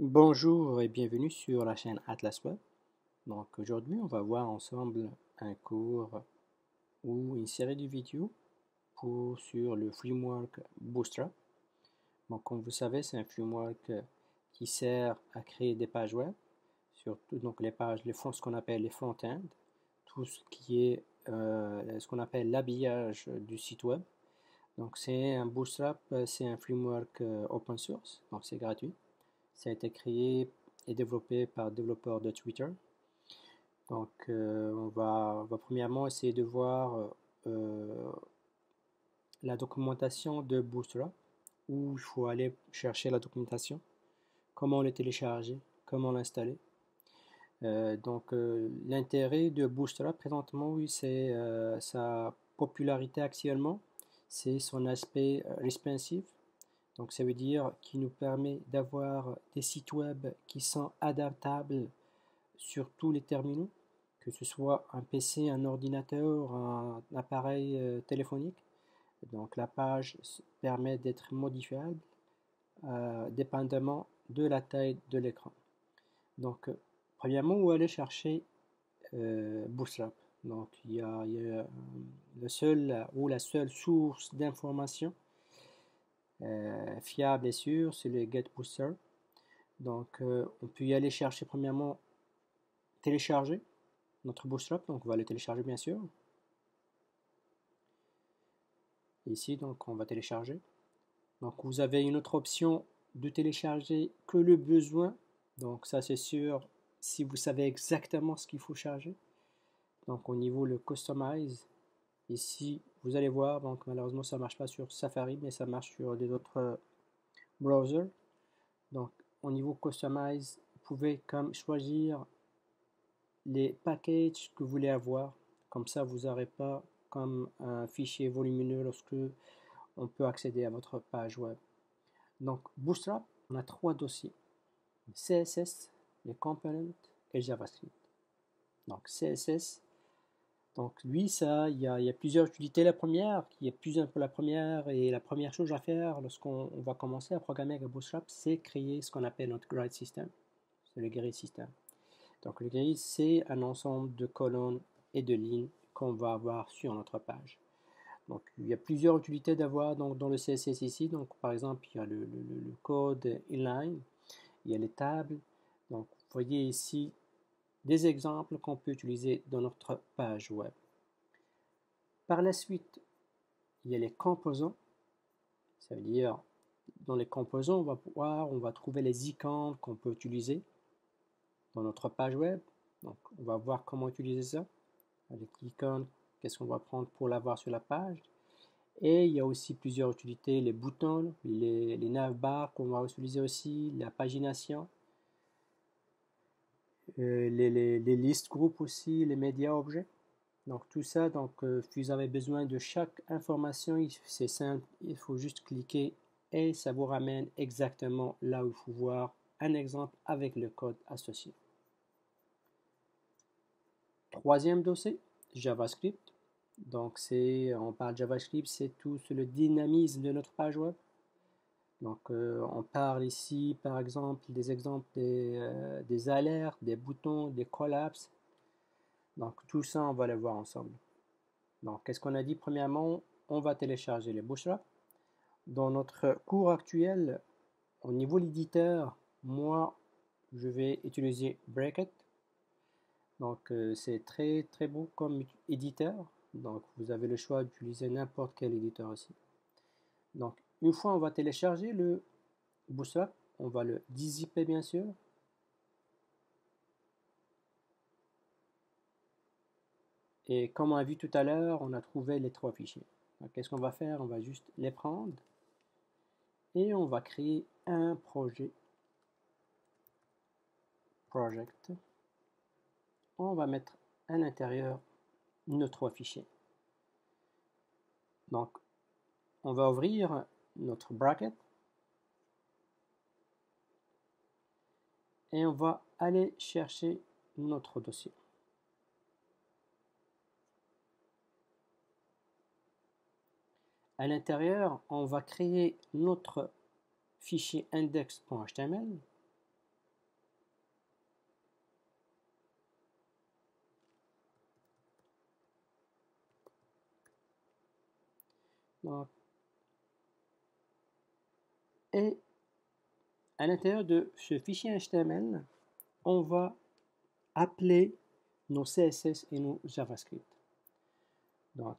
Bonjour et bienvenue sur la chaîne Atlas Web. Donc aujourd'hui, on va voir ensemble un cours ou une série de vidéos sur le framework Bootstrap. Donc comme vous savez, c'est un framework qui sert à créer des pages web, surtout donc les pages, ce qu'on appelle les front-end, tout ce qui est ce qu'on appelle l'habillage du site web. Donc c'est un Bootstrap, c'est un framework open source, donc c'est gratuit. Ça a été créé et développé par développeurs de Twitter. Donc, on va premièrement essayer de voir la documentation de Bootstrap, où il faut aller chercher la documentation, comment le télécharger, comment l'installer. L'intérêt de Bootstrap présentement, oui, c'est sa popularité actuellement, c'est son aspect responsive. Donc ça veut dire qu'il nous permet d'avoir des sites web qui sont adaptables sur tous les terminaux, que ce soit un PC, un ordinateur, un appareil téléphonique. Donc la page permet d'être modifiable dépendamment de la taille de l'écran. Donc premièrement, où aller chercher Bootstrap. Donc il y a le seul ou la seule source d'information fiable et sûr, c'est le GetBooster. Donc, on peut y aller chercher premièrement, télécharger notre Bootstrap. Donc, on va le télécharger bien sûr. Ici, donc, on va télécharger. Donc, vous avez une autre option de télécharger que le besoin. Donc, ça, c'est sûr si vous savez exactement ce qu'il faut charger. Donc, au niveau le Customize, ici, vous allez voir, donc malheureusement, ça ne marche pas sur Safari, mais ça marche sur des autres browsers. Donc, au niveau Customize, vous pouvez comme choisir les packages que vous voulez avoir. Comme ça, vous n'aurez pas comme un fichier volumineux lorsque on peut accéder à votre page web. Donc, Bootstrap, on a trois dossiers. CSS, les components et JavaScript. Donc, CSS, donc lui, ça, il y a plusieurs utilités. La première, qui est plus un peu la première, et la première chose à faire lorsqu'on va commencer à programmer avec Bootstrap, c'est créer ce qu'on appelle notre grid system. C'est le grid system. Donc le grid, c'est un ensemble de colonnes et de lignes qu'on va avoir sur notre page. Donc il y a plusieurs utilités d'avoir dans le CSS ici. Donc par exemple, il y a le code inline, il y a les tables. Donc vous voyez ici des exemples qu'on peut utiliser dans notre page web. Par la suite, il y a les composants. Ça veut dire, dans les composants, on va trouver les icônes qu'on peut utiliser dans notre page web. Donc, on va voir comment utiliser ça. Avec l'icône, qu'est-ce qu'on va prendre pour l'avoir sur la page. Et il y a aussi plusieurs utilités, les boutons, les navbars qu'on va utiliser aussi, la pagination, les listes groupes aussi, les médias objets. Donc tout ça, donc si vous avez besoin de chaque information, c'est simple, il faut juste cliquer et ça vous ramène exactement là où il faut voir un exemple avec le code associé. Troisième dossier, JavaScript. Donc on parle JavaScript, c'est tout le dynamisme de notre page web. Donc on parle ici par exemple des alertes, des boutons, des collapses. Donc tout ça, on va le voir ensemble. Donc, qu'est-ce qu'on a dit? Premièrement, on va télécharger les Bootstrap. Dans notre cours actuel, au niveau de l'éditeur, moi, je vais utiliser Bracket. Donc, c'est très très beau comme éditeur. Donc, vous avez le choix d'utiliser n'importe quel éditeur aussi. Donc, une fois on va télécharger le Bootstrap, on va le dézipper bien sûr. Et comme on a vu tout à l'heure, on a trouvé les trois fichiers. Qu'est-ce qu'on va faire? On va juste les prendre et on va créer un project. On va mettre à l'intérieur nos trois fichiers. Donc, on va ouvrir notre bracket et on va aller chercher notre dossier. À l'intérieur, on va créer notre fichier index.html Donc, et à l'intérieur de ce fichier HTML, on va appeler nos CSS et nos JavaScript. Donc,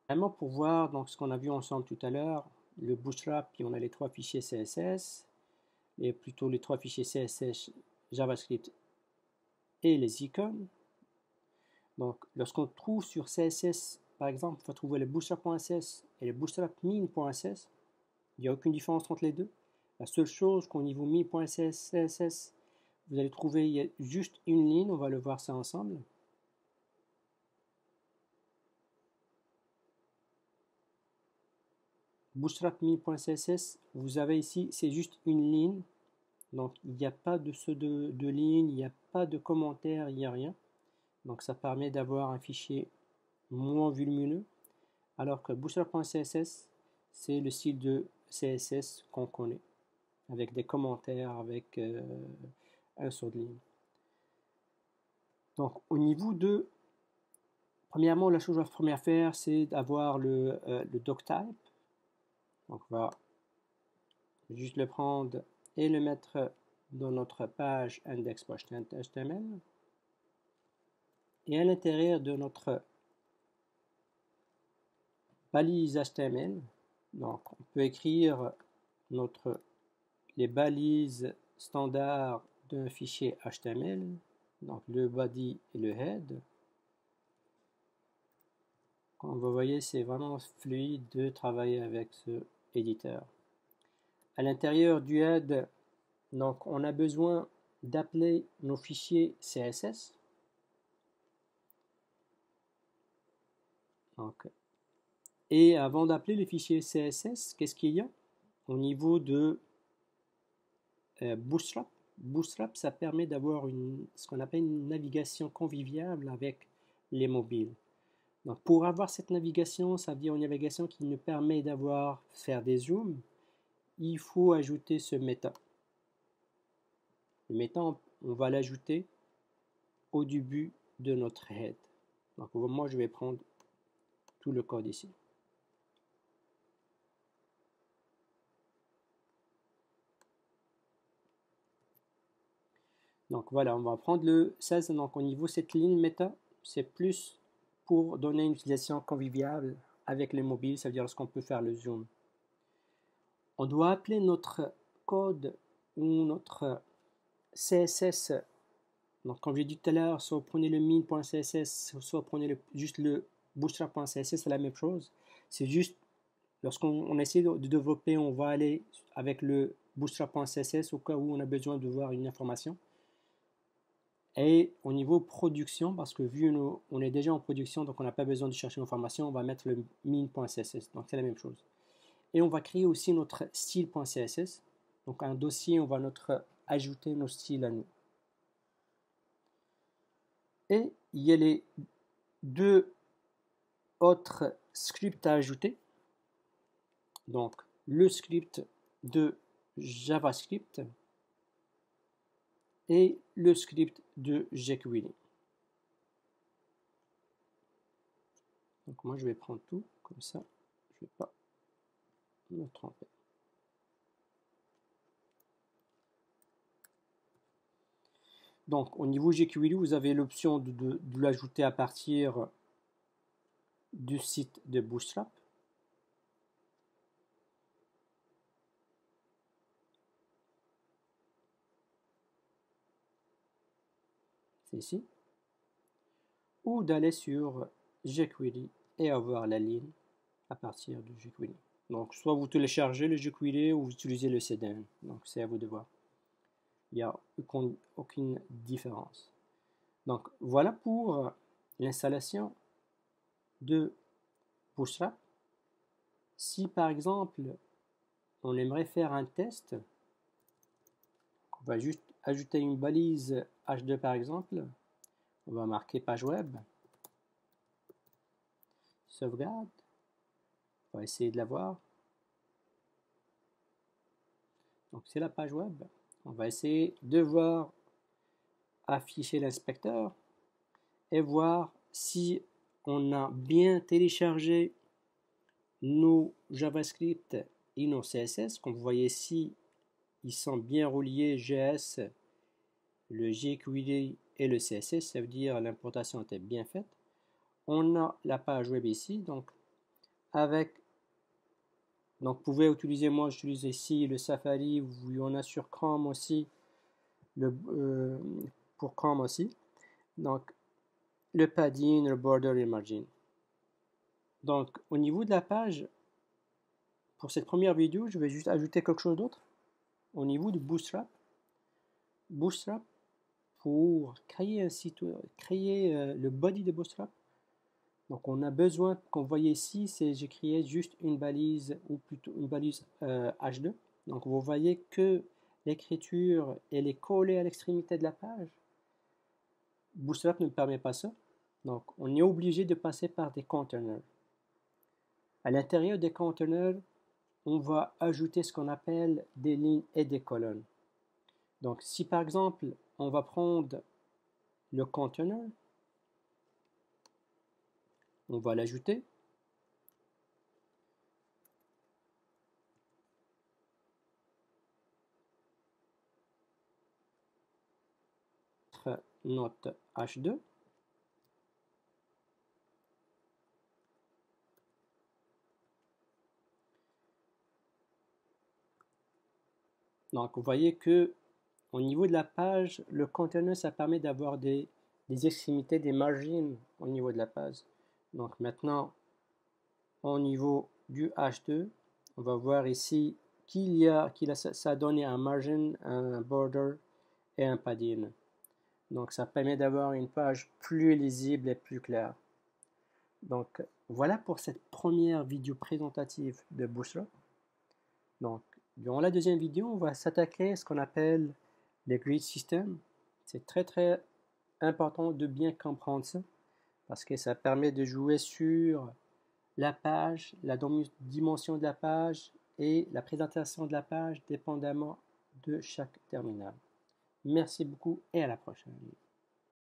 vraiment pour voir donc, ce qu'on a vu ensemble tout à l'heure, le Bootstrap, puis on a les trois fichiers CSS, et plutôt les trois fichiers CSS, JavaScript et les icônes. Donc, lorsqu'on trouve sur CSS, par exemple, il faut trouver le bootstrap.ss et le bootstrap.min.ss. Il n'y a aucune différence entre les deux. La seule chose qu'au niveau min.ss, vous allez trouver, il y a juste une ligne, on va le voir ça ensemble. Bootstrap.min.css, vous avez ici, c'est juste une ligne. Donc, il n'y a pas de ligne, il n'y a pas de commentaire, il n'y a rien. Donc, ça permet d'avoir un fichier moins volumineux. Alors que Bootstrap.css, c'est le style de CSS qu'on connaît, avec des commentaires, avec un saut de ligne. Donc, au niveau de, premièrement, la chose à première faire, c'est d'avoir le doctype. Donc, on va juste le prendre et le mettre dans notre page index.html. Et à l'intérieur de notre balise HTML, donc on peut écrire les balises standards d'un fichier HTML, donc le body et le head. Comme vous voyez, c'est vraiment fluide de travailler avec ce éditeur. À l'intérieur du head, donc on a besoin d'appeler nos fichiers CSS. Donc, et avant d'appeler les fichiers CSS, qu'est-ce qu'il y a au niveau de Bootstrap? Bootstrap, ça permet d'avoir ce qu'on appelle une navigation conviviale avec les mobiles. Donc, pour avoir cette navigation, ça veut dire une navigation qui nous permet faire des zooms, il faut ajouter ce méta. Le méta, on va l'ajouter au début de notre head. Donc, moi, je vais prendre tout le code ici. Donc voilà, on va prendre le 16. Donc au niveau de cette ligne méta, c'est plus pour donner une utilisation conviviale avec les mobiles, ça veut dire lorsqu'on peut faire le zoom. On doit appeler notre code ou notre CSS. Donc comme j'ai dit tout à l'heure, soit vous prenez le min.css, soit vous prenez juste le bootstrap.css, c'est la même chose. C'est juste, lorsqu'on essaie de développer, on va aller avec le bootstrap.css au cas où on a besoin de voir une information. Et au niveau production, parce que vu on est déjà en production, donc on n'a pas besoin de chercher une information, on va mettre le min.css, donc c'est la même chose. Et on va créer aussi notre style.css, donc un dossier, on va ajouter nos styles à nous. Et il y a les deux autres scripts à ajouter, donc le script de JavaScript et le script de jQuery. Donc moi je vais prendre tout, comme ça je ne vais pas me tromper. Donc au niveau jQuery, vous avez l'option de l'ajouter à partir du site de Bootstrap. C'est ici. Ou d'aller sur jQuery et avoir la ligne à partir de jQuery. Donc soit vous téléchargez le jQuery ou vous utilisez le CDN. Donc c'est à vous de voir. Il n'y a aucune différence. Donc voilà pour l'installation de Bootstrap. Si par exemple on aimerait faire un test, on va juste ajouter une balise H2 par exemple, on va marquer page web, sauvegarde, on va essayer de la voir. Donc c'est la page web, on va essayer de voir afficher l'inspecteur et voir si on a bien téléchargé nos JavaScript et nos CSS. Comme vous voyez ici, ils sont bien reliés JS, le jQuery et le CSS, ça veut dire l'importation était bien faite. On a la page web ici, donc vous pouvez utiliser, moi j'utilise ici le Safari, il y en a sur Chrome aussi, pour Chrome aussi. Donc le padding, le border et le margin. Donc au niveau de la page, pour cette première vidéo, je vais juste ajouter quelque chose d'autre. Au niveau de Bootstrap, pour créer un site, créer le body de Bootstrap, donc on a besoin, comme vous voyez ici, j'ai créé juste une balise, ou plutôt une balise H2. Donc vous voyez que l'écriture, elle est collée à l'extrémité de la page. Bootstrap ne permet pas ça. Donc on est obligé de passer par des containers. À l'intérieur des containers, on va ajouter ce qu'on appelle des lignes et des colonnes. Donc si par exemple, on va prendre le container, on va l'ajouter. Notre H2. Donc vous voyez que au niveau de la page, le container, ça permet d'avoir des extrémités, des margines au niveau de la page. Donc maintenant, au niveau du H2, on va voir ici ça a donné un margin, un border et un padding. Donc ça permet d'avoir une page plus lisible et plus claire. Donc voilà pour cette première vidéo présentative de Bootstrap. Donc durant la deuxième vidéo, on va s'attaquer à ce qu'on appelle les grid systems. C'est très important de bien comprendre ça parce que ça permet de jouer sur la page, la dimension de la page et la présentation de la page dépendamment de chaque terminal. Merci beaucoup et à la prochaine.